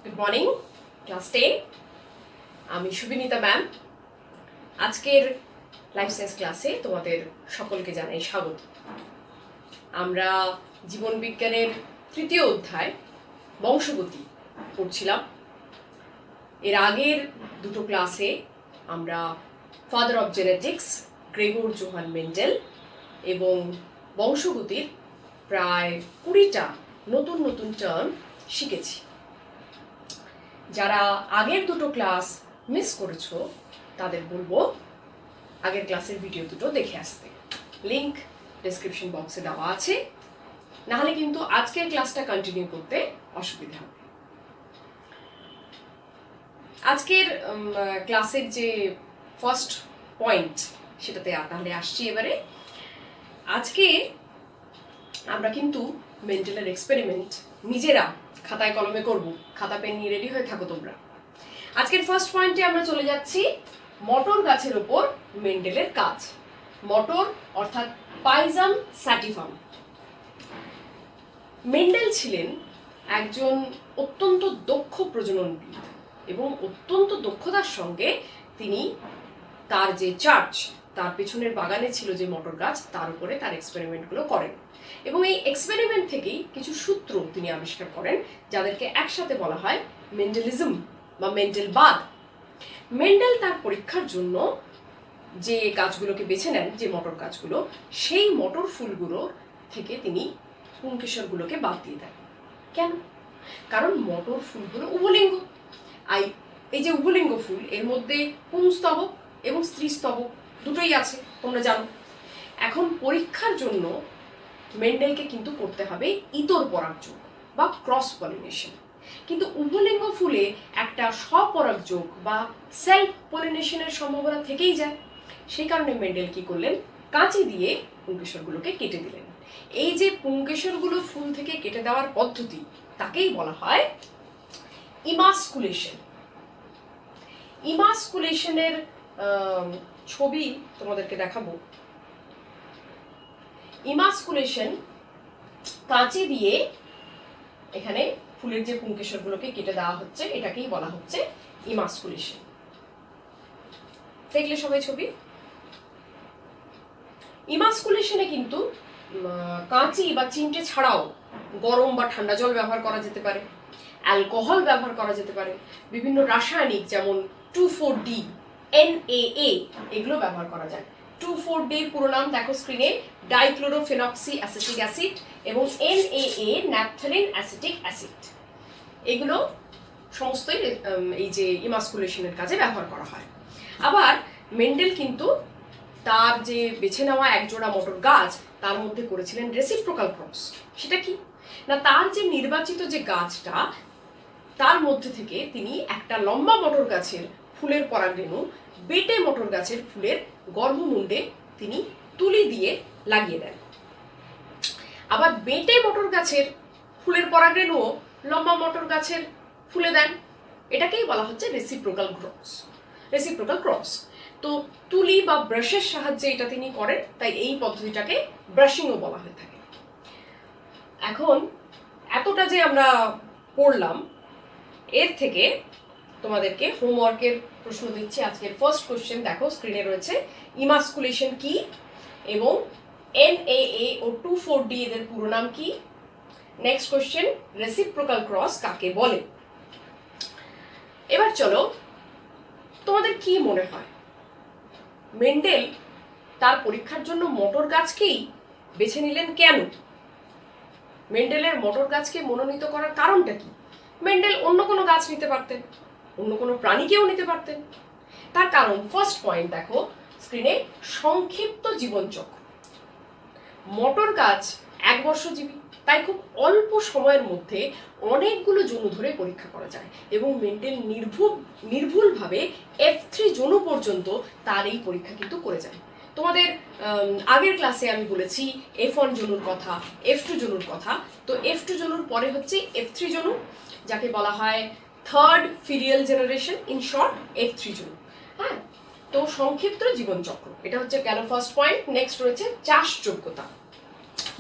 Good morning class 10 আমি শুভনীতা ma'am. আজকের life science ক্লাসে তোমাদের সকলকে জানাই স্বাগত। আমরা জীবন বিজ্ঞানের তৃতীয় অধ্যায় বংশগতি পড়ছিলাম। এর আগের দুটো ক্লাসে আমরা father of genetics Gregor Johann Mendel এবং বংশগতির প্রায় 20টা নতুন নতুন টার্ম শিখেছি। যারা আগের দুটো ক্লাস মিস করেছো তাদের বলবো আগের ক্লাসের ভিডিও দুটো দেখে আসতে, লিংক ডেসক্রিপশন বক্সে দেওয়া আছে। নাহলে কিন্তু আজকের ক্লাসটা কন্টিনিউ করতে অসুবিধা হবে। আজকের ক্লাসের যে ফার্স্ট পয়েন্ট সেটাতে তাহলে আসছি এবারে। আজকে আমরা কিন্তু মেন্ডেলের এক্সপেরিমেন্ট নিজেরা খাতায় কলমে করব। খাতা পেন নিয়ে রেডি হয়ে থাকো তোমরা। আজকের ফার্স্ট পয়েন্টে আমরা চলে যাচ্ছি মটর গাছের ওপর মেন্ডেলের কাজ। মটর অর্থাৎ পাইজাম স্যাটিভাম। মেন্ডেল ছিলেন একজন অত্যন্ত দক্ষ প্রজননবিদ এবং অত্যন্ত দক্ষতার সঙ্গে তিনি তার যে চার্চ, তার পেছনের বাগানে ছিল যে মটর গাছ, তার উপরে তার এক্সপেরিমেন্টগুলো করেন এবং এই এক্সপেরিমেন্ট থেকেই কিছু সূত্র তিনি আবিষ্কার করেন যাদেরকে একসাথে বলা হয় মেন্ডেলিজম বা মেন্ডেলবাদ। মেন্ডেল তার পরীক্ষার জন্য যে গাছগুলোকে বেছে নেন, যে মটর গাছগুলো, সেই মটর ফুলগুলো থেকে তিনি পুংকেশরগুলোকে বাদ দিয়ে দেন। কেন? কারণ মটর ফুলগুলো উভলিঙ্গ। এই যে উভলিঙ্গ ফুল, এর মধ্যে পুংস্তবক এবং স্ত্রীস্তবক দুটোই আছে, তোমরা জানো। এখন পরীক্ষার জন্য মেন্ডেলকে কিন্তু করতে হবে ইতর পরাগযোগ বা ক্রস পলিনেশন। কিন্তু উভলিঙ্গ ফুলে একটা স্বপরাগযোগ বা সেলফ পলিনেশনের সম্ভাবনা থেকেই যায়। সেই কারণে মেন্ডেল কি করলেন, কাঁচি দিয়ে পুংকেশরগুলোকে কেটে দিলেন। এই যে পুংকেশরগুলো ফুল থেকে কেটে দেওয়ার পদ্ধতি, তাকেই বলা হয় ইমাস্কুলেশন। ইমাস্কুলেশনের ছবি তোমাদেরকে দেখাবো। ইমাস্কুলেশন কাঁচি দিয়ে এখানে ফুলের যে পুংকেশরগুলোকে কেটে দেওয়া হচ্ছে, এটাকেই বলা হচ্ছে ইমাস্কুলেশন। দেখলে সবাই ছবি? ইমাস্কুলেশনে কিন্তু কাঁচি বা চিমটে ছাড়াও গরম বা ঠান্ডা জল ব্যবহার করা যেতে পারে, অ্যালকোহল ব্যবহার করা যেতে পারে, বিভিন্ন রাসায়নিক যেমন 2,4-D, NAA এগুলো ব্যবহার করা যায়। 2,4-D এর পুরো নাম দেখো স্ক্রিনে, ডাইক্লোরোফেনক্সি অ্যাসিটিক অ্যাসিড, এবং NAA ন্যাপথলিন অ্যাসিটিক অ্যাসিড। এগুলো সমস্তই এই যে ইমাস্কুলেশনের কাজে ব্যবহার করা হয়। আবার মেন্ডেল কিন্তু তার যে বেছে নেওয়া একজোড়া মটর গাছ, তার মধ্যে করেছিলেন রেসিপ্রোকাল ক্রস। সেটা কি না, তার যে নির্বাচিত যে গাছটা, তার মধ্যে থেকে তিনি একটা লম্বা মটর গাছের ফুলের পরাগরেণু বেটে মটর গাছের ফুলের গর্ভমুণ্ডে তিনি তুলি দিয়ে লাগিয়ে দেন। আবার বেটে মটর গাছের ফুলের পরাগরেণুও লম্বা মটর গাছের ফুলে দেন। এটাকেই বলা হচ্ছে রেসিপ্রোকাল ক্রস। রেসিপ্রোকাল ক্রস তো তুলি বা ব্রাশের সাহায্যে এটা তিনি করেন, তাই এই পদ্ধতিটাকে ব্রাশিংও বলা হয়ে থাকে। এখন এতটা যে আমরা পড়লাম, এর থেকে তোমাদেরকে হোমওয়ার্কের প্রশ্ন দিচ্ছি। আজকের ফার্স্ট কোশ্চেন দেখো স্ক্রিনে রয়েছে, ইমাস্কুলেশন কি এবং NAA ও 2,4-D এদের পুরো নাম কি? নেক্সট কোশ্চেন, রেসিপ্রোকাল ক্রস কাকে বলে? এবার চলো, তোমাদের কি মনে হয় মেন্ডেল তার পরীক্ষার জন্য মটর গাছকেই বেছে নিলেন কেন? মেন্ডেলের মটর গাছকে মনোনীত করার কারণটা কি? মেন্ডেল অন্য কোনো গাছ নিতে পারতেন, অন্য কোনো প্রাণীকেও নিতে পারতেন। তার কারণ ফার্স্ট পয়েন্ট দেখো স্ক্রিনে, সংক্ষিপ্ত জীবনচক্র। মটর গাছ 1 বর্ষজীবী, তাই খুব অল্প সময়ের মধ্যে অনেকগুলো যৌন ধরে পরীক্ষা করা যায় এবং মেন্ডেল নির্ভুলভাবে F3 যৌন পর্যন্ত তার এই পরীক্ষা কিন্তু করে যায়। তোমাদের আগের ক্লাসে আমি বলেছি F1 যৌনুর কথা, F2 যৌনুর কথা। তো F2 যৌনুর পরে হচ্ছে F3 যৌনু, যাকে বলা হয় third filial generation, in short F3 যৌনু। হ্যাঁ, তো সংক্ষিপ্ত জীবনচক্র, এটা হচ্ছে গেল ফার্স্ট পয়েন্ট। নেক্সট রয়েছে চাষযোগ্যতা।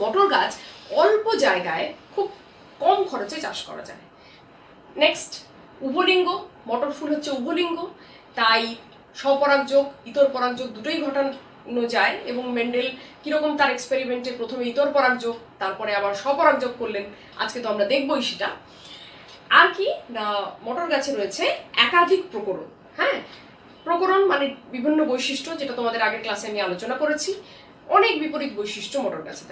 মটর গাছ অল্প জায়গায় খুব কম খরচে চাষ করা যায়। নেক্সট উভলিঙ্গ, মটর ফুল হচ্ছে উভলিঙ্গ, তাই স্বপরাগযোগ ইতর পরাগযোগ দুটোই ঘটানো যায়। এবং মেন্ডেল কিরকম তার এক্সপেরিমেন্টে প্রথমে ইতর পরাগযোগ তারপরে আবার স্বপরাগযোগ করলেন, আজকে তো আমরা দেখবই সেটা। আর কি না, মটর গাছে রয়েছে একাধিক প্রকরণ। হ্যাঁ, প্রকরণ মানে বিভিন্ন বৈশিষ্ট্য, যেটা তোমাদের আগের ক্লাসে আমি আলোচনা করেছি। অনেক বিপরীত বৈশিষ্ট্য মটর গাছে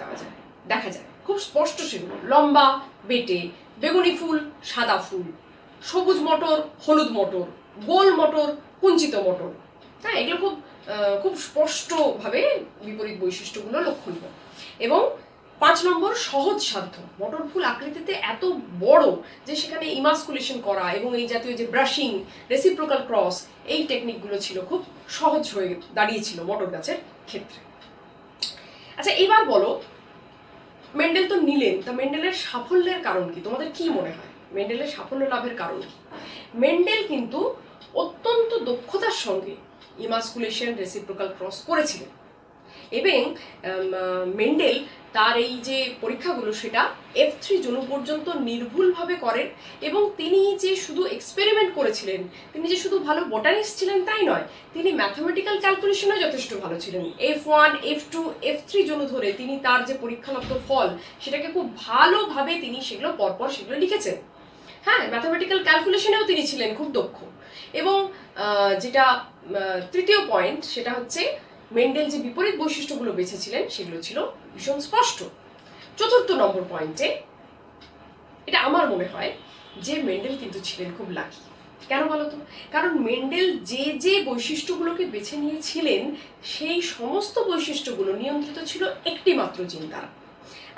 দেখা যায়, খুব স্পষ্ট সেগুলো। লম্বা, বেটে, বেগুনি ফুল, সাদা ফুল, সবুজ মটর, হলুদ মটর, গোল মটর, কুঞ্চিত মটর। হ্যাঁ, এগুলো খুব খুব স্পষ্টভাবে বিপরীত বৈশিষ্ট্যগুলো লক্ষণীয়। এবং 5 নম্বর, সহজ সাধ্য। মটর ফুল আকৃতিতে এত বড় যে সেখানে ইমাস্কুলেশন করা এবং এই জাতীয় যে ব্রাশিং, রেসিপ্রোকাল ক্রস, এই টেকনিকগুলো ছিল খুব সহজ হয়ে দাঁড়িয়েছিল মটর গাছের ক্ষেত্রে। আচ্ছা, এবার বলো, মেন্ডেল তো নিলেন, তা মেন্ডেলের সাফল্যের কারণ কি? তোমাদের কি মনে হয় মেন্ডেলের সাফল্য লাভের কারণ কি? মেন্ডেল কিন্তু অত্যন্ত দক্ষতার সঙ্গে ইমাস্কুলেশন, রেসিপ্রোকাল ক্রস করেছিলেন। এবং মেন্ডেল তার এই যে পরীক্ষাগুলো সেটা F3 জনু পর্যন্ত নির্ভুলভাবে করেন। এবং তিনি যে শুধু এক্সপেরিমেন্ট করেছিলেন, তিনি যে শুধু ভালো বটানিস্ট ছিলেন তাই নয়, তিনি ম্যাথামেটিক্যাল ক্যালকুলেশনেও যথেষ্ট ভালো ছিলেন। F1, F2, F3 জনু ধরে তিনি তার যে পরীক্ষালব্ধ ফল সেটাকে খুব ভালোভাবে তিনি সেগুলো পরপর সেগুলো লিখেছেন। হ্যাঁ, ম্যাথামেটিক্যাল ক্যালকুলেশনেও তিনি ছিলেন খুব দক্ষ। এবং যেটা তৃতীয় পয়েন্ট, সেটা হচ্ছে মেন্ডেল যে বিপরীত বৈশিষ্ট্যগুলো বেছেছিলেন সেগুলো ছিল ভীষণ স্পষ্ট। চতুর্থ নম্বর পয়েন্টে, এটা আমার মনে হয় যে মেন্ডেল কিন্তু ছিলেন খুব লাকি। কেন বলতো? কারণ মেন্ডেল যে যে বৈশিষ্ট্যগুলোকে বেছে নিয়েছিলেন সেই সমস্ত বৈশিষ্ট্যগুলো নিয়ন্ত্রিত ছিল একটি মাত্র জিন দ্বারা।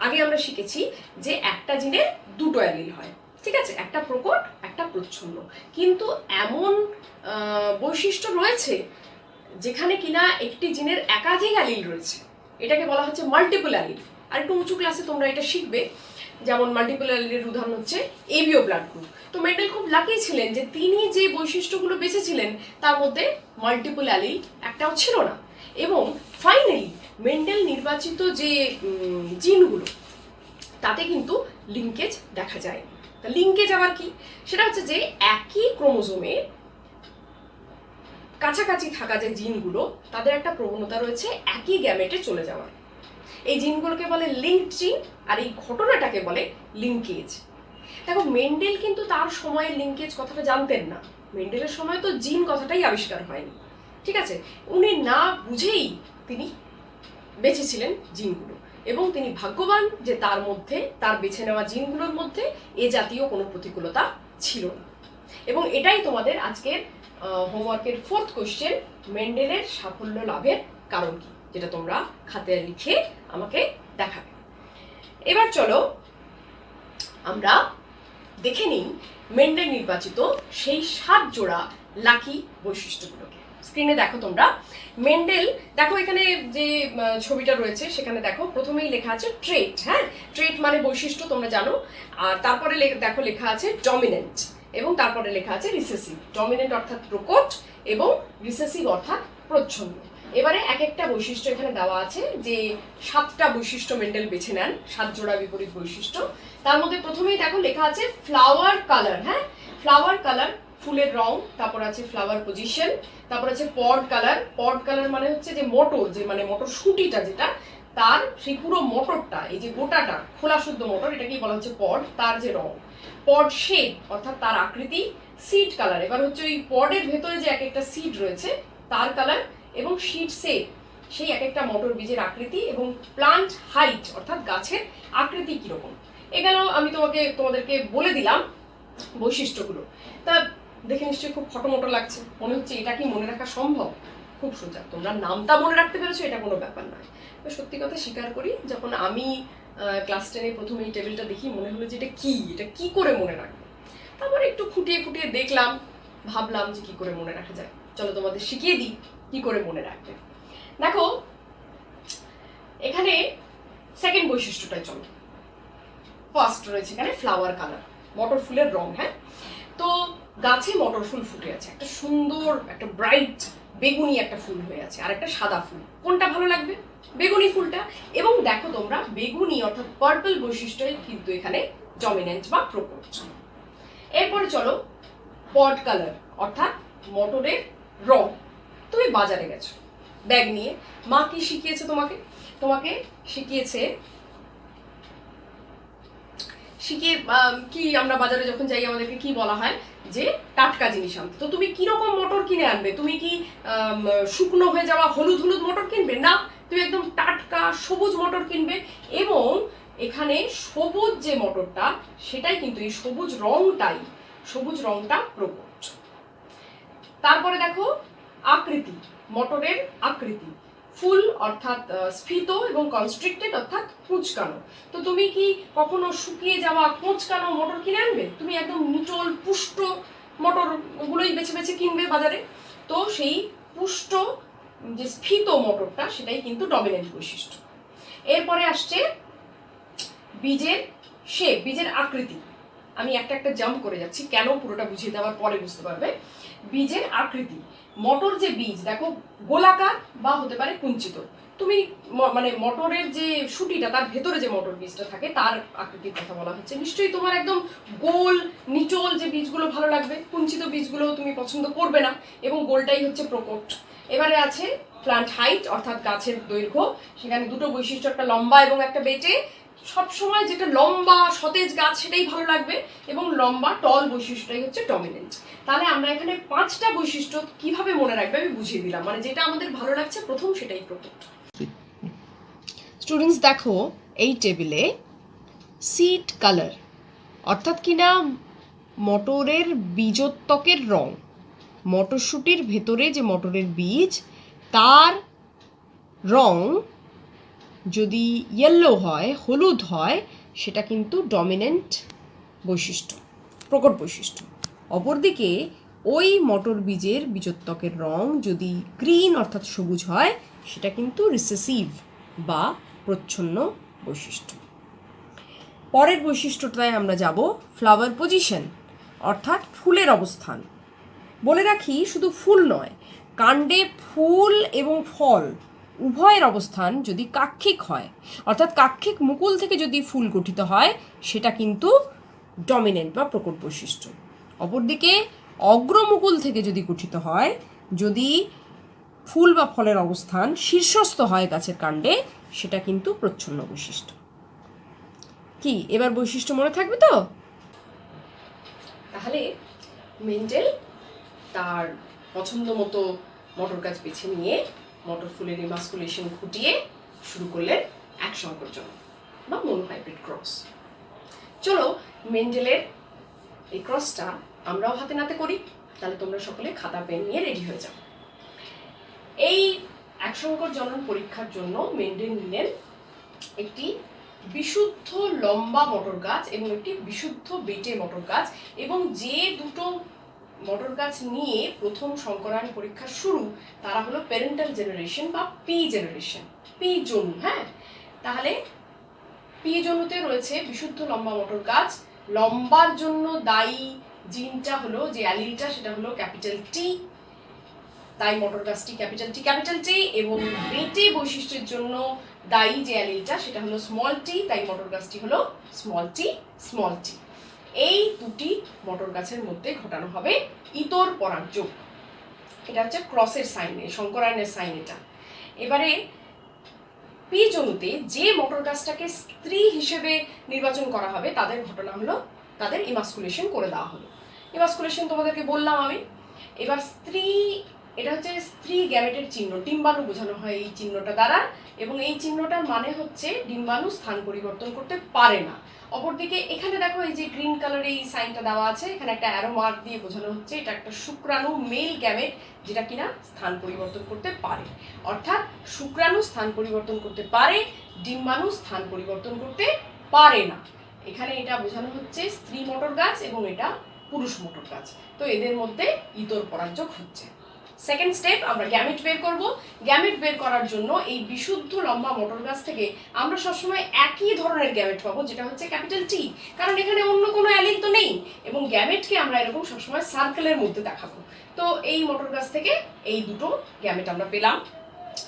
আগে আমরা শিখেছি যে একটা জিনের দুটো অ্যালিল হয়, ঠিক আছে, একটা প্রকট একটা প্রচ্ছন্ন। কিন্তু এমন বৈশিষ্ট্য রয়েছে যেখানে কিনা একটি জিনের একাধিক অ্যালিল রয়েছে, এটাকে বলা হচ্ছে মাল্টিপল অ্যালিল। আর একটু উঁচু ক্লাসে তোমরা এটা শিখবে, যেমন মাল্টিপল অ্যালিলের উদাহরণ হচ্ছে এবিও ব্লাড গ্রুপ। তো মেন্ডেল খুব লাকি ছিলেন যে তিনি যে বৈশিষ্ট্যগুলো বেছেছিলেন তার মধ্যে মাল্টিপল অ্যালিল একটাও ছিল না। এবং ফাইনালি মেন্ডেল নির্বাচিত যে জিনগুলো তাতে কিন্তু লিঙ্কেজ দেখা যায়। তা লিঙ্কেজ আবার কি? সেটা হচ্ছে যে একই ক্রোমোজোমে কাছাকাছি থাকা যে জিনগুলো তাদের একটা প্রবণতা রয়েছে একই গ্যামেটে চলে যাওয়ার। এই জিনগুলোকে বলে লিঙ্কড জিন, আর এই ঘটনাটাকে বলে লিঙ্কেজ। দেখো, মেন্ডেল কিন্তু তার সময়ে লিঙ্কেজ কথাটা জানতেন না। মেন্ডেলের সময় তো জিন কথাটাই আবিষ্কার হয়নি, ঠিক আছে। উনি না বুঝেই তিনি বেছেছিলেন জিনগুলো, এবং তিনি ভাগ্যবান যে তার মধ্যে, তার বেছে নেওয়া জিনগুলোর মধ্যে এ জাতীয় কোনো প্রতিকূলতা ছিল না। এবং এটাই তোমাদের আজকের হোমওয়ার্কের 4th কোশ্চেন, মেন্ডেলের সাফল্য লাভের কারণ কি, যেটা তোমরা খাতে লিখে আমাকে দেখাবে। এবার চলো আমরা দেখে নিই মেন্ডেল নির্বাচিত সেই 7 জোড়া লাকি বৈশিষ্ট্যগুলোকে। স্ক্রিনে দেখো তোমরা, মেন্ডেল দেখো এখানে যে ছবিটা রয়েছে সেখানে দেখো প্রথমেই লেখা আছে ট্রেট। হ্যাঁ, ট্রেট মানে বৈশিষ্ট্য, তোমরা জানো। আর তারপরে দেখো লেখা আছে ডমিনেন্ট, এবং তারপরে লেখা আছে রিসেসিভ। ডমিনেন্ট অর্থাৎ প্রকট এবং রিসেসিভ অর্থাৎ প্রচ্ছন্ন। এবারে এক একটা বৈশিষ্ট্য এখানে দেওয়া আছে, যে 7টা বৈশিষ্ট্য মেন্ডেল বেছে নেন, 7 জোড়া বিপরীত বৈশিষ্ট্য। তার মধ্যে প্রথমেই দেখো লেখা আছে ফ্লাওয়ার কালার। হ্যাঁ, ফ্লাওয়ার কালার ফুলের রং, তারপর আছে ফ্লাওয়ার পজিশন, তারপর আছে পড কালার। পড কালার মানে হচ্ছে যে মটর, যে মানে মটর শুটিটা যেটা, তার সেই পুরো মটরটা, এই যে গোটাটা খোলা শুদ্ধ মটর, এটাকেই বলা হচ্ছে পড, তার যে রং। পড শেপ অর্থাৎ তার আকৃতি। সিড কালার, এবার হচ্ছে ওই পডের ভেতরে যে এক একটা সিড রয়েছে তার কালার। এবং সিড শেপ, সেই এক একটা মটর বীজের আকৃতি। এবং প্লান্ট হাইট অর্থাৎ গাছের আকৃতি কিরকম। এখানেও আমি তোমাদেরকে বলে দিলাম বৈশিষ্ট্যগুলো। তা দেখে নিশ্চয়ই খুব ফটোমটো লাগছে, মনে হচ্ছে এটা কি মনে রাখা সম্ভব? খুব সোজা, তোমরা নামটা মনে রাখতে পেরেছো, এটা কোনো ব্যাপার নয়। সত্যি কথা স্বীকার করি, যখন আমি ক্লাস 10-এ প্রথমে এই টেবিলটা দেখি মনে হলো যে এটা কি করে মনে রাখবো। তারপরে একটু খুঁটিয়ে দেখলাম, ভাবলাম যে কি করে মনে রাখা যায়। চলো তোমাদের শিখিয়ে দিই কি করে মনে রাখবে। দেখো এখানে সেকেন্ড বৈশিষ্ট্যটাই চলো। ফার্স্ট রয়েছে এখানে ফ্লাওয়ার কালার, মটর ফুলের রং। হ্যাঁ, তো গাছে মটর ফুল ফুটে আছে, একটা সুন্দর একটা ব্রাইট বেগুনি একটা ফুল হয়ে আছে, আর একটা সাদা ফুল। কোনটা ভালো লাগবে? বেগুনি ফুলটা। এবং দেখো তোমরা, বেগুনি অর্থাৎ পার্পল বৈশিষ্ট্যই কিন্তু এখানে ডমিনেন্ট বা প্রকট। এরপরে চলো পড কালার অর্থাৎ মটরের রং। তুমি বাজারে গেছো ব্যাগ নিয়ে, মা কি শিখিয়েছে তোমাকে? তোমাকে শিখিয়ে কি আমরা বাজারে যখন যাই আমাদেরকে কি বলা হয় যে টাটকা জিনিস আনতে। তো তুমি কিরকম মটর কিনে আনবে? তুমি কি শুকনো হয়ে যাওয়া হলুদ হলুদ মটর কিনবে? না, তুমি একদম টাটকা সবুজ মটর কিনবে। এবং এখানে সবুজ যে মটরটা সেটাই কিন্তু এই সবুজ রংটা প্রকট। তারপরে দেখো আকৃতি, মটরের আকৃতি ফুল অর্থাৎ স্ফীত এবং কনস্ট্রিক্টেড অর্থাৎ কুঁচকানো। তো তুমি কি কখনো শুকিয়ে যাওয়া কুঁচকানো মটর কিনে আনবে? তুমি একদম নিটোল পুষ্ট মটর গুলোই বেছে বেছে কিনবে বাজারে। তো সেই পুষ্ট যে স্ফীত মটরটা সেটাই কিন্তু ডমিনেন্ট বৈশিষ্ট্য। এরপরে আসছে বীজের শেপ, বীজের আকৃতি। আমি একটা জাম্প করে যাচ্ছি, কেন পুরোটা বুঝিয়ে দেওয়ার পরে বুঝতে পারবে। বীজের আকৃতি, মটর যে বীজ দেখো গোলাকার বা হতে পারে কুঞ্চিত। তুমি মানে মটরের যে শুটিটা তার ভেতরে যে মটর বীজটা থাকে তার আকৃতির কথা বলা হচ্ছে। নিশ্চয়ই তোমার একদম গোল নিচল যে বীজগুলো ভালো লাগবে, কুঞ্চিত বীজগুলো তুমি পছন্দ করবে না, এবং গোলটাই হচ্ছে প্রকট। এবারে আছে প্লান্ট হাইট অর্থাৎ গাছের দৈর্ঘ্য। সেখানে দুটো বৈশিষ্ট্য, একটা লম্বা এবং একটা বেটে। সবসময় যেটা লম্বা সতেজ গাছ সেটাই ভালো লাগবে, এবং লম্বা টল বৈশিষ্ট্যটাই হচ্ছে ডমিনেন্ট। তাহলে আমরা এখানে 5টা বৈশিষ্ট্য কিভাবে মনে রাখবে আমি বুঝিয়ে দিলাম, মানে যেটা আমাদের ভালো লাগছে প্রথম সেটাই প্রকট। স্টুডেন্টস দেখো এই টেবিলে সিড কালার অর্থাৎ কিনা মটরের বীজোত্তকের রং, মটরশুঁটির ভেতরে যে মটরের বীজ তার রং যদি ইয়েলো হয়, হলুদ হয়, সেটা কিন্তু ডমিনেন্ট বৈশিষ্ট্য, প্রকট বৈশিষ্ট্য। অপরদিকে ওই মটর বীজের বীজোত্তকের রং যদি গ্রিন অর্থাৎ সবুজ হয় সেটা কিন্তু রিসেসিভ বা প্রচ্ছন্ন বৈশিষ্ট্য। পরের বৈশিষ্ট্যটায় আমরা যাব ফ্লাওয়ার পজিশন অর্থাৎ ফুলের অবস্থান। বলে রাখি শুধু ফুল নয়, কাণ্ডে ফুল এবং ফল উভয়ের অবস্থান যদি কাক্ষিক হয় অর্থাৎ কাক্ষিক মুকুল থেকে যদি ফুল গঠিত হয় সেটা কিন্তু ডমিনেন্ট বা প্রকট বৈশিষ্ট্য। অপরদিকে অগ্রমুকুল থেকে যদি গঠিত হয়, যদি ফুল বা ফলের অবস্থান শীর্ষস্থ হয় গাছের কাণ্ডে, সেটা কিন্তু প্রচ্ছন্ন বৈশিষ্ট্য। কি এবার বৈশিষ্ট্য মনে থাকবে তো? তাহলে মেন্ডেল তার পছন্দ মতো মটর গাছ বেছে নিয়ে মটর ফুলের ইমাস্কুলেশন ঘটিয়ে শুরু করলেন এক সংকর জনন বা মনোহাইব্রিড ক্রস। চলো মেন্ডেলের এই ক্রসটা আমরাও হাতে নাতে করি। তাহলে তোমরা সকলে খাতা পেন নিয়ে রেডি হয়ে যাও। এই এক সংকর জনন পরীক্ষার জন্য মেন্ডেল নিলেন একটি বিশুদ্ধ লম্বা মটর গাছ এবং একটি বিশুদ্ধ বেটে মটর গাছ, এবং যে দুটো মটর গাছ নিয়ে প্রথম সংকরায়ন পরীক্ষা শুরু তারা হলো প্যারেন্টাল জেনারেশন বা পি জেনারেশন, পি জনু। হ্যাঁ, তাহলে পি জনুতে রয়েছে বিশুদ্ধ লম্বা মটর গাছ। লম্বার জন্য দায়ী জিনটা হলো যে অ্যালিলটা সেটা হলো ক্যাপিটাল টি, তাই মটর গাছটি ক্যাপিটাল টি, এবং বেটে বৈশিষ্ট্যের জন্য দায়ী যে অ্যালিলটা সেটা হলো স্মল টি, তাই মটর গাছটি হলো স্মল টি। এই দুটি মটর গাছের মধ্যে ঘটানো হবে ইতর পরাগযোগ। এটা হচ্ছে ক্রসের সাইন, সংকরায়নের সাইন এটা। এবারে পি জনুতে যে মটর গাছটাকে স্ত্রী হিসেবে নির্বাচন করা হবে তাদের ঘটনা হলো তাদের ইমাস্কুলেশন করে দেওয়া হলো। ইমাস্কুলেশন তোমাদেরকে বললাম আমি। এবার স্ত্রী, এটা হচ্ছে স্ত্রী গ্যামেটের চিহ্ন, ডিম্বাণু বোঝানো হয় এই চিহ্নটা দ্বারা, এবং এই চিহ্নটার মানে হচ্ছে ডিম্বাণু স্থান পরিবর্তন করতে পারে না। অপরদিকে এখানে দেখো এই যে গ্রিন কালার এই সাইনটা দেওয়া আছে, এখানে একটা অ্যারো মার্ক দিয়ে বোঝানো হচ্ছে এটা একটা শুক্রাণু মেল গ্যামেট যেটা কিনা স্থান পরিবর্তন করতে পারে। অর্থাৎ শুক্রাণু স্থান পরিবর্তন করতে পারে, ডিম্বাণু স্থান পরিবর্তন করতে পারে না। এখানে এটা বোঝানো হচ্ছে স্ত্রী মটর গাছ এবং এটা পুরুষ মটর গাছ। তো এদের মধ্যে ইতর পরাগযোগ হচ্ছে। সেকেন্ড স্টেপ, আমরা গ্যামেট বের করব। গ্যামেট বের করার জন্য এই বিশুদ্ধ লম্বা মটর গাছ থেকে আমরা সবসময় একই ধরনের গ্যামেট পাবো যেটা হচ্ছে ক্যাপিটাল টি, কারণ এখানে অন্য কোনো অ্যালিল তো নেই, এবং গ্যামেটকে আমরা এরকম সবসময় সার্কেলের মধ্যে দেখাবো। তো এই মটর গাছ থেকে এই দুটো গ্যামেট আমরা পেলাম,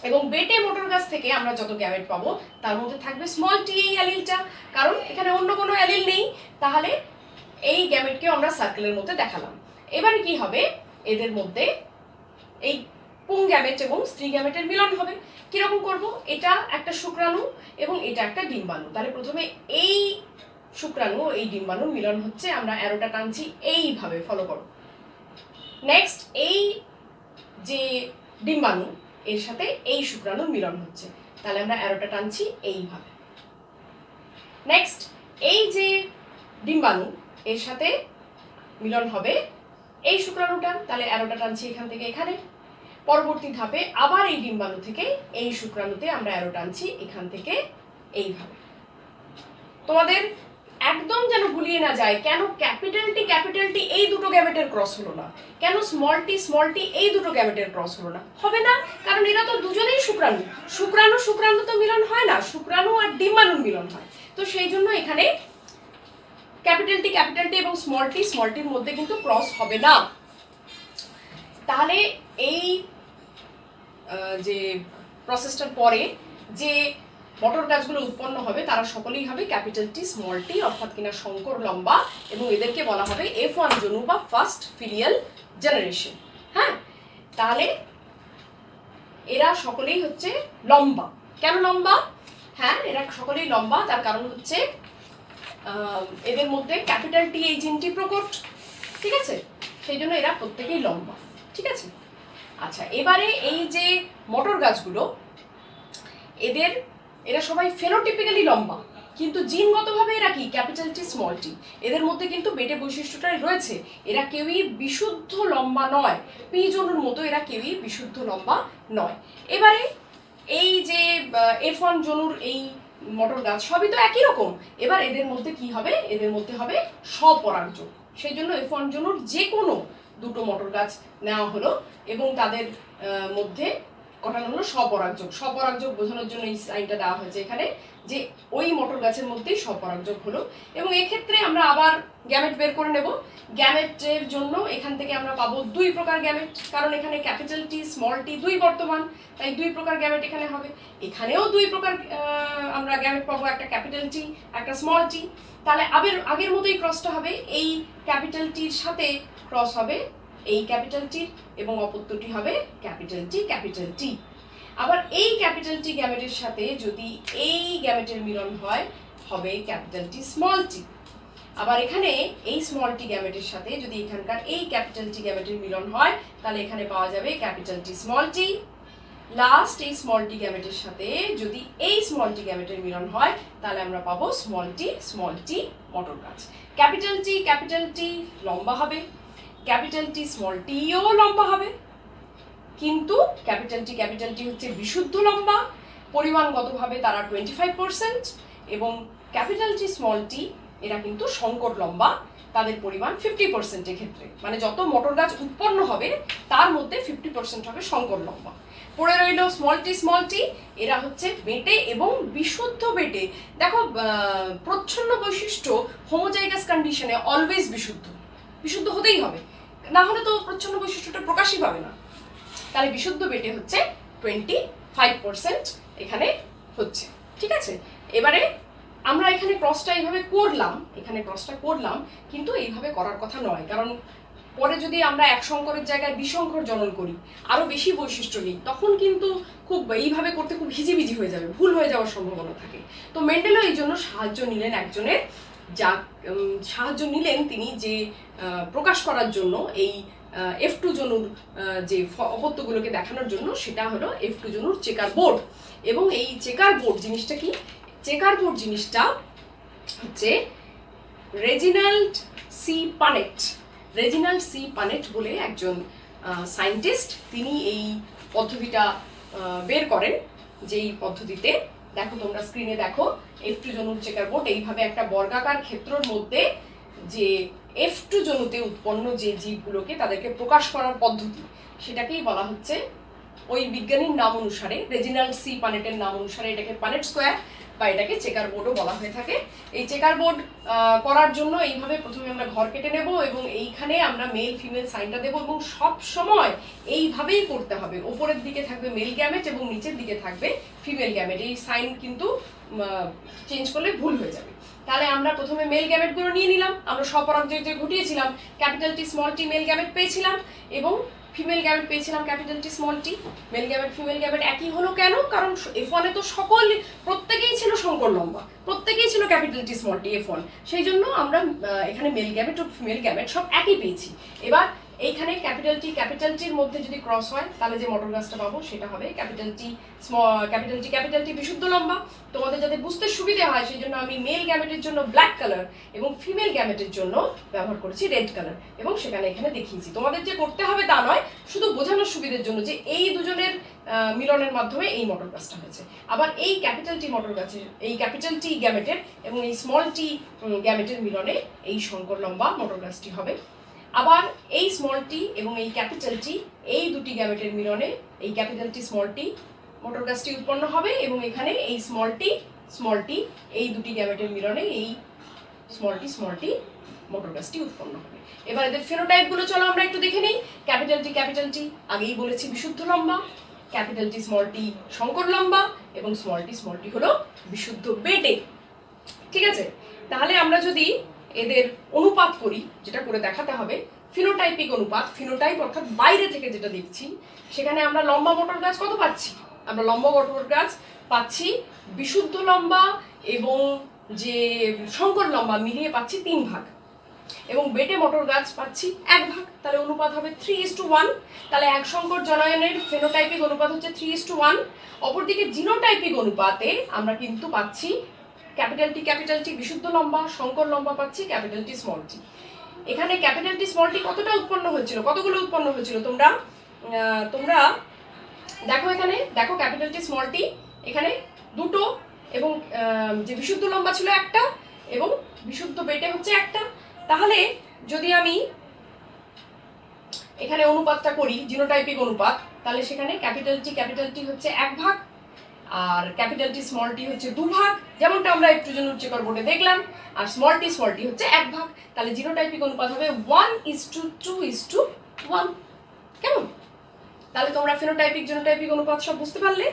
এবং বেটে মটর গাছ থেকে আমরা যত গ্যামেট পাবো তার মধ্যে থাকবে স্মল টি এই অ্যালিলটা, কারণ এখানে অন্য কোনো অ্যালিল নেই। তাহলে এই গ্যামেটকে আমরা সার্কেলের মধ্যে দেখালাম। এবারে কি হবে, এদের মধ্যে এই পুং গ্যামেট এবং স্ত্রী গ্যামেটের মিলন হবে। কিরকম করব, এটা একটা শুক্রাণু এবং এটা একটা ডিম্বাণু। তাহলে প্রথমে এই শুক্রাণু এই ডিম্বাণুর মিলন হচ্ছে, আমরা অ্যারোটা টানছি এইভাবে, ফলো করো। নেক্সট এই যে ডিম্বাণু এর সাথে এই শুক্রাণুর মিলন হচ্ছে, তাহলে আমরা অ্যারোটা টানছি এইভাবে। নেক্সট এই যে ডিম্বাণু এর সাথে মিলন হবে এই শুক্রাণুটার, তাহলে অ্যারোটা টানছি এখান থেকে এখানে। পরবর্তী ধাপে আবার এই ডিম্বাণু থেকে এই শুক্রাণুতে আমরা অ্যারো টানছি এখান থেকে এইভাবে। তোমাদের একদম যেন ভুলিয়ে না যায়, কেন ক্যাপিটাল টি এই দুটো গ্যামেটের ক্রস হলো না, কেন স্মল টি এই দুটো গ্যামেটের ক্রস হলো না, হবে না, কারণ এরা তো দুজনেই শুক্রাণু। শুক্রাণু শুক্রাণু তো মিলন হয় না, শুক্রাণু আর ডিম্বাণুর মিলন হয়। তো সেই জন্য এখানে ক্যাপিটাল টি এবং স্মল টির মধ্যে কিন্তু ক্রস হবে না। তাহলে এই যে প্রসেসটার পরে যে মটর গাছগুলো উৎপন্ন হবে তারা সকলেই হবে ক্যাপিটাল টি স্মল টি, অর্থাৎ কিনা শঙ্কর লম্বা, এবং এদেরকে বলা হবে F1 জনু বা ফার্স্ট ফিলিয়াল জেনারেশন। হ্যাঁ, তাহলে এরা সকলেই হচ্ছে লম্বা। কেন লম্বা? হ্যাঁ, এরা সকলেই লম্বা, তার কারণ হচ্ছে এদের মধ্যে ক্যাপিটাল টি এই জিনটি প্রকট, ঠিক আছে, সেই জন্য এরা প্রত্যেকেই লম্বা, ঠিক আছে। আচ্ছা, এবারে এই যে মটর গাছগুলো এরা সবাই ফেনোটিপিক্যালি লম্বা, কিন্তু জিনগতভাবে এরা কি ক্যাপিটাল টি স্মল টি। এদের মধ্যে কিন্তু বেটে বৈশিষ্ট্যটাই রয়েছে, এরা কেউই বিশুদ্ধ লম্বা নয়, পি জনুর মতো এরা কেউই বিশুদ্ধ লম্বা নয়। এবারে এই যে F1 জনুর এই মটর গাছ সবই তো একই রকম, এবার এদের মধ্যে কি হবে, এদের মধ্যে হবে স্বপরাগযোগ। সেই জন্য F1 জনুর যে কোনো দুটো মটর গাছ নেওয়া হলো এবং তাদের মধ্যে ঘটানো হলো স্বপরাগযোগ। স্বপরাগযোগ বোঝানোর জন্য এই সাইনটা দেওয়া হয়েছে এখানে, যে ওই মটর গাছের মধ্যেই স্বপরাগযোগ হলো। এবং এক্ষেত্রে আমরা আবার গ্যামেট বের করে নেব। গ্যামেটের জন্য এখান থেকে আমরা পাবো দুই প্রকার গ্যামেট, কারণ এখানে ক্যাপিটাল টি স্মল টি দুই বর্তমান, তাই দুই প্রকার গ্যামেট এখানে হবে। এখানেও দুই প্রকার আমরা গ্যামেট পাবো, একটা ক্যাপিটাল টি একটা স্মল টি। তাহলে আগের মতোই ক্রসটা হবে, এই ক্যাপিটাল টির সাথে ক্রস হবে এই ক্যাপিটাল টি এবং অপত্যটি হবে ক্যাপিটাল টি। আবার এই ক্যাপিটাল টি গ্যামেটের সাথে যদি এই গ্যামেটের মিলন হয় হবে ক্যাপিটাল টি স্মল টি। আবার এখানে এই স্মল টি গ্যামেটের সাথে যদি এখানকার এই ক্যাপিটাল টি গ্যামেটের মিলন হয় তাহলে এখানে পাওয়া যাবে capital T small tea. Last এই স্মল টি গ্যামেটের সাথে যদি এই স্মল টি গ্যামেটের মিলন হয় তাহলে আমরা পাবো স্মল টি মটর গাছ। ক্যাপিটাল টি লম্বা হবে, ক্যাপিটাল টি স্মল টিও লম্বা হবে, কিন্তু ক্যাপিটাল টি হচ্ছে বিশুদ্ধ লম্বা, পরিমাণগতভাবে তারা 25%, এবং ক্যাপিটাল টি স্মল টি এরা কিন্তু সংকট লম্বা, তাদের পরিমাণ 50% ক্ষেত্রে, মানে যত মটর গাছ উৎপন্ন হবে তার মধ্যে 50% হবে সংকট লম্বা। পড়ে রইল স্মল টি, এরা হচ্ছে বেটে এবং বিশুদ্ধ বেটে। দেখো, প্রচ্ছন্ন বৈশিষ্ট্য হোমোজাইগাস কন্ডিশনে অলওয়েজ বিশুদ্ধ হতেই হবে, না হলে তো প্রচ্ছন্ন বৈশিষ্ট্যটা প্রকাশই পাবে না। তাহলে বিশুদ্ধ বেটে হচ্ছে 25% এখানে হচ্ছে, ঠিক আছে। এবারে আমরা এখানে ক্রসটা এইভাবে করলাম, কিন্তু এইভাবে করার কথা নয়, কারণ পরে যদি আমরা এক সংকরের জায়গায় বিসংকর জনন করি, আরো বেশি বৈশিষ্ট্য নিই, তখন কিন্তু খুব এইভাবে করতে খুব হিজিবিজি হয়ে যাবে, ভুল হয়ে যাওয়ার সম্ভাবনা থাকে। তো মেন্ডেলও এই জন্য সাহায্য নিলেন একজনের, তিনি যে প্রকাশ করার জন্য এই F2 জনুর যে অপত্যগুলোকে দেখানোর জন্য, সেটা হলো F2 জনুর চেকার বোর্ড। এবং এই চেকার বোর্ড জিনিসটা কি? চেকার বোর্ড জিনিসটা হচ্ছে রেজিনাল্ড সি পানেট বলে একজন সায়েন্টিস্ট, তিনি এই পদ্ধতিটা বের করেন। যেই পদ্ধতিতে দেখো, তোমরা স্ক্রিনে দেখো, F2 জনুর চেকার বোর্ড এইভাবে একটা বর্গাকার ক্ষেত্রের মধ্যে যে F2 জনুতে উৎপন্ন যে জীবগুলোকে তাদেরকে প্রকাশ করার পদ্ধতি, সেটাকেই বলা হচ্ছে ওই বিজ্ঞানীর নাম অনুসারে, রেজিনাল্ড সি পানেটের নাম অনুসারে, এটাকে পানেট স্কোয়ার বা এটাকে চেকার বোর্ডও বলা হয়ে থাকে। এই চেকার বোর্ড করার জন্য এইভাবে প্রথমে আমরা ঘর কেটে নেব এবং এইখানে আমরা মেল ফিমেল সাইনটা দেবো এবং সব সময় এইভাবেই করতে হবে। ওপরের দিকে থাকবে মেল গ্যামেট এবং নিচের দিকে থাকবে ফিমেল গ্যামেট। এই সাইন কিন্তু চেঞ্জ করলে ভুল হয়ে যাবে। তাহলে আমরা প্রথমে মেল গ্যামেটগুলো নিয়ে নিলাম। আমরা স্বপরাগ যে ঘটিয়েছিলাম capital T small tea mail gamete পেয়েছিলাম এবং ফিমেল গ্যামেট পেয়েছিলাম capital T small tea. Mail gamete female gamete একই হলো কেন? কারণ F1 এ তো প্রত্যেকেই ছিল সংকর লম্বা, প্রত্যেকেই ছিল capital T small tea F1, সেই জন্য আমরা এখানে মেল গ্যামেট ও ফিমেল গ্যামেট সব একই পেয়েছি। এবার এইখানে ক্যাপিটাল টির মধ্যে যদি ক্রস হয় তাহলে যে মটর গাছটা পাবো সেটা হবে ক্যাপিটাল টি বিশুদ্ধ লম্বা। তোমাদের যাতে বুঝতে সুবিধা হয় সেই জন্য আমি মেল গ্যামেটের জন্য ব্ল্যাক কালার এবং ফিমেল গ্যামেটের জন্য ব্যবহার করেছি রেড কালার এবং সেখানে এখানে দেখিয়েছি। তোমাদের যে করতে হবে তা নয়, শুধু বোঝানোর সুবিধার জন্য যে এই দুজনের মিলনের মাধ্যমে এই মটর গাছটা হয়েছে। আবার এই ক্যাপিটাল টি মটর গাছের, এই ক্যাপিটাল টি গ্যামেটের এবং এই স্মল টি গ্যামেটের মিলনে এই সংকর লম্বা মটর গাছটি হবে। আবার এই স্মল টি এবং এই ক্যাপিটাল টি এই দুটি গ্যামেটের মিলনে এই ক্যাপিটাল টি স্মল টি মটর গাছটি উৎপন্ন হবে এবং এখানে এই স্মল টি এই দুটি গ্যামেটের মিলনে এই স্মল টি মটর গাছটি উৎপন্ন হবে। এবার এদের ফেনোটাইপগুলো চলো আমরা একটু দেখে নিই। ক্যাপিটাল টি আগেই বলেছি বিশুদ্ধ লম্বা, ক্যাপিটাল টি স্মল টি সংকর লম্বা এবং স্মল টি হলো বিশুদ্ধ বেটে। ঠিক আছে, তাহলে আমরা যদি এদের অনুপাত করি, যেটা করে দেখাতে হবে, ফিনোটাইপিক অনুপাত, ফিনোটাইপ অর্থাৎ বাইরে থেকে যেটা দেখছি, সেখানে আমরা লম্বা মটর গাছ কত পাচ্ছি? আমরা লম্বা মটর গাছ পাচ্ছি বিশুদ্ধ লম্বা এবং যে সংকর লম্বা মিলিয়ে পাচ্ছি 3 ভাগ এবং বেটে মটর গাছ পাচ্ছি 1 ভাগ। তাহলে অনুপাত হবে 3:1। তাহলে এক সংকর জনয়নের ফেনোটাইপিক অনুপাত হচ্ছে 3:1। অপরদিকে জিনোটাইপিক অনুপাতে আমরা কিন্তু পাচ্ছি ক্যাপিটাল টি বিশুদ্ধ লম্বা, সংকর লম্বা পাচ্ছি ক্যাপিটাল টি স্মল টি। এখানে ক্যাপিটাল টি স্মল টি কতগুলো উৎপন্ন হয়েছিল তোমরা দেখো, এখানে দেখো ক্যাপিটাল টি স্মল টি এখানে 2টো এবং যে বিশুদ্ধ লম্বা ছিল 1টা এবং বিশুদ্ধ বেটে হচ্ছে 1টা। তাহলে যদি আমি এখানে অনুপাতটা করি জিনোটাইপিক অনুপাত, তাহলে সেখানে ক্যাপিটাল টি হচ্ছে 1 ভাগ আর ক্যাপিটাল টি স্মল টি হচ্ছে 2 ভাগ, যেমনটা আমরা একটু জন চেকার বোর্ডে দেখলাম, আর স্মল টি হচ্ছে 1 ভাগ। তাহলে জিনোটাইপিক অনুপাত হবে 1:2:1। কেমন? তাহলে তোমরা ফেনোটাইপিক জিনোটাইপিক অনুপাত সব বুঝতে পারলে।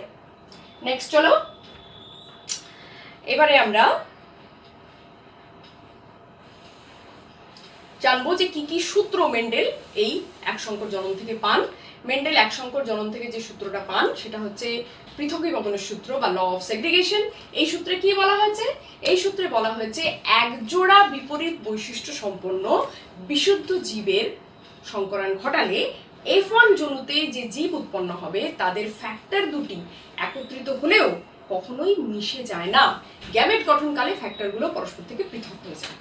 নেক্সট চলো, এবারে আমরা জানবো যে কি কি সূত্র মেন্ডেল এই এক সংকর জনন থেকে পান। মেন্ডেল এক সংকর জনন থেকে যে সূত্রটা পান সেটা হচ্ছে পৃথকীকরণের সূত্র বা ল অফ সেগ্রিগেশন। এই সূত্রে কি বলা হয়েছে? এই সূত্রে বলা হয়েছে একজোড়া বিপরীত বৈশিষ্ট্য সম্পন্ন বিশুদ্ধ জীবের সংকরায়ন ঘটালে F1 জনুতে যে জীব উৎপন্ন হবে তাদের ফ্যাক্টর দুটি একত্রিত হলেও কখনোই মিশে যায় না। গ্যামেট গঠনকালে ফ্যাক্টরগুলো পরস্পর থেকে পৃথক হয়ে যায়।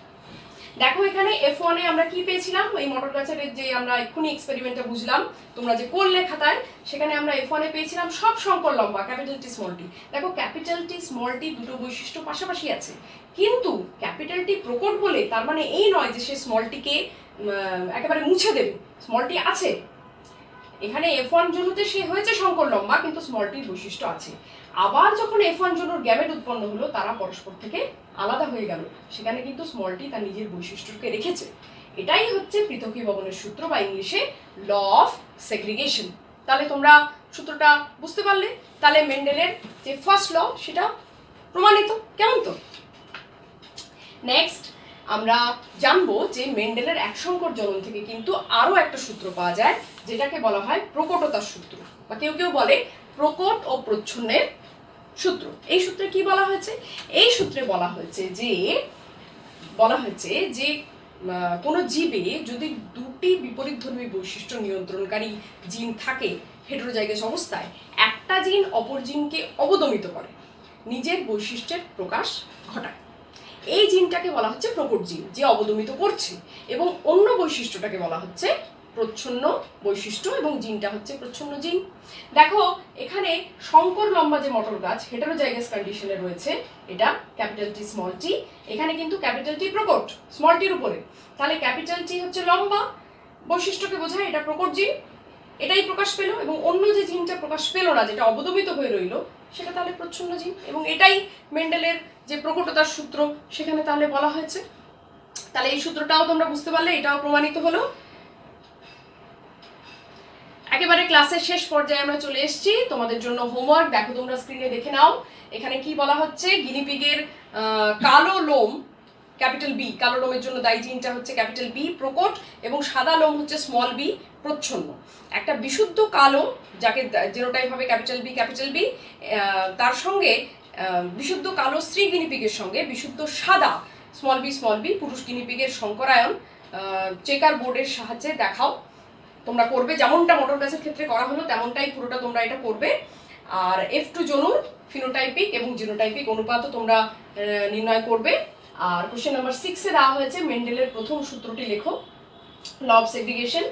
দেখো এখানে F1 এ আমরা কি পেয়েছিলাম? এই মটর গাছের যে আমরা এক্ষুনি এক্সপেরিমেন্টটা বুঝলাম, তোমরা যে করলে খাতায়, সেখানে আমরা F1 এ পেয়েছিলাম সব সংকর লম্বা ক্যাপিটাল টি স্মল টি। দেখো ক্যাপিটাল টি স্মল টি দুটো বৈশিষ্ট্য পাশাপাশি আছে, কিন্তু ক্যাপিটাল টি প্রকট বলে তার মানে এই নয় যে সে স্মল টিকে একেবারে মুছে দেবে। স্মল টি আছে, এখানে F1 জনুতে সে হয়েছে সংকর লম্বা কিন্তু স্মল টির বৈশিষ্ট্য আছে। আবার যখন F1 জনুর গ্যামেট উৎপন্ন হলো তারা পরস্পর থেকে আলাদা হয়ে গেল, সেখানে কিন্তু স্মল টি তার নিজের বৈশিষ্ট্যকে রেখেছে। এটাই হচ্ছে পৃথকীকরণের সূত্র বা ইংলিশে ল অফ সেগ্রিগেশন। তাহলে তোমরা সূত্রটা বুঝতে পারলে। তাহলে মেন্ডেলের যে ফার্স্ট ল সেটা প্রমাণিত। কেমন তো? নেক্সট আমরা জানবো যে মেন্ডেলের এক সংকর জনন থেকে কিন্তু আরো একটা সূত্র পাওয়া যায়, যেটাকে বলা হয় প্রকটতার সূত্র বা কেউ কেউ বলে প্রকট ও প্রচ্ছন্নের সূত্র। এই সূত্রে কি বলা হয়েছে? এই সূত্রে বলা হয়েছে যে কোনো জীবে যদি দুটি বিপরীতধর্মী বৈশিষ্ট্য নিয়ন্ত্রণকারী জিন থাকে হেটেরোজাইগাস অবস্থায়, একটা জিন অপর জিনকে অবদমিত করে, নিজের বৈশিষ্ট্যের প্রকাশ ঘটায়। এই জিনটাকে বলা হচ্ছে প্রকট জিন, যে অবদমিত করছে, এবং অন্য বৈশিষ্ট্যটাকে বলা হচ্ছে প্রচ্ছন্ন বৈশিষ্ট্য এবং জিনটা হচ্ছে প্রচ্ছন্ন জিন। দেখো এখানে সংকর লম্বা যে মটর গাছ হেটেরোজাইগাস কন্ডিশনে রয়েছে, এটা ক্যাপিটাল টি স্মল টি, এখানে কিন্তু ক্যাপিটাল টি প্রকট স্মল টির উপরে। তাহলে ক্যাপিটাল টি হচ্ছে লম্বা বৈশিষ্ট্যকে বোঝায়, এটা প্রকট জিন, এটাই প্রকাশ পেল, এবং অন্য যে জিনটা প্রকাশ পেল না, যেটা অবদমিত হয়ে রইল, সেটা তাহলে প্রচ্ছন্ন জিন। এবং এটাই মেন্ডেলের যে প্রকটতার সূত্র সেখানে তাহলে বলা হয়েছে। তাহলে এই সূত্রটাও তোমরা বুঝতে পারলে, এটাও প্রমাণিত হলো। একেবারে ক্লাসের শেষ পর্যায়ে আমরা চলে এসেছি। তোমাদের জন্য হোমওয়ার্ক, দেখো তোমরা স্ক্রিনে দেখে নাও। এখানে কি বলা হচ্ছে, গিনিপিগের কালো লোম ক্যাপিটাল বি, কালো লোমের জন্য দায়ী জিনটা হচ্ছে ক্যাপিটাল বি প্রকট, এবং সাদা লোম হচ্ছে স্মল বি প্রচ্ছন্ন। একটা বিশুদ্ধ কালো, যাকে জেনোটাইপ হবে ক্যাপিটাল বি, তার সঙ্গে বিশুদ্ধ কালো স্ত্রী গিনিপিগের সঙ্গে বিশুদ্ধ সাদা স্মল বি পুরুষ গিনিপিগের সংকরায়ন চেকার বোর্ডের সাহায্যে দেখাও। তোমরা করবে যেমনটা মোটর ব্যাসের ক্ষেত্রে করা হলো, তেমনটাই পুরোটা তোমরা এটা করবে। আর F2 জনুর ফিনোটাইপিক এবং জিনোটাইপিক অনুপাতও তোমরা নির্ণয় করবে। আর কোশ্চেন নাম্বার 6-এ দেওয়া হয়েছে মেন্ডেলের প্রথম সূত্রটি লেখো, ল অফ সেগ্রিগেশন,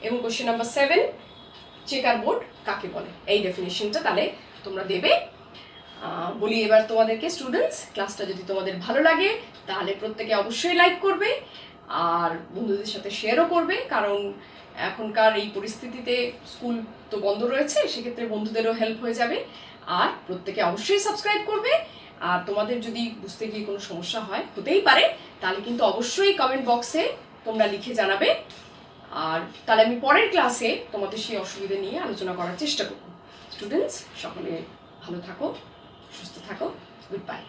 এবং কোশ্চেন নাম্বার 7 চেকার বোর্ড কাকে বলে, এই ডেফিনেশনটা তাহলে তোমরা দেবে। বলি এবার তোমাদেরকে স্টুডেন্টস, ক্লাসটা যদি তোমাদের ভালো লাগে তাহলে প্রত্যেকে অবশ্যই লাইক করবে, আর বন্ধুদের সাথে শেয়ারও করবে, কারণ এখনকার এই পরিস্থিতিতে স্কুল তো বন্ধ রয়েছে, সেক্ষেত্রে বন্ধুদেরও হেল্প হয়ে যাবে। আর প্রত্যেকে অবশ্যই সাবস্ক্রাইব করবে। আর তোমাদের যদি বুঝতে গিয়ে কোনো সমস্যা হয়, হতেই পারে, তাহলে কিন্তু অবশ্যই কমেন্ট বক্সে তোমরা লিখে জানাবে। আর তাহলে আমি পরের ক্লাসে তোমাদের সেই অসুবিধা নিয়ে আলোচনা করার চেষ্টা করব। স্টুডেন্টস সকলে ভালো থাকো, সুস্থ থাকো, গুড বাই।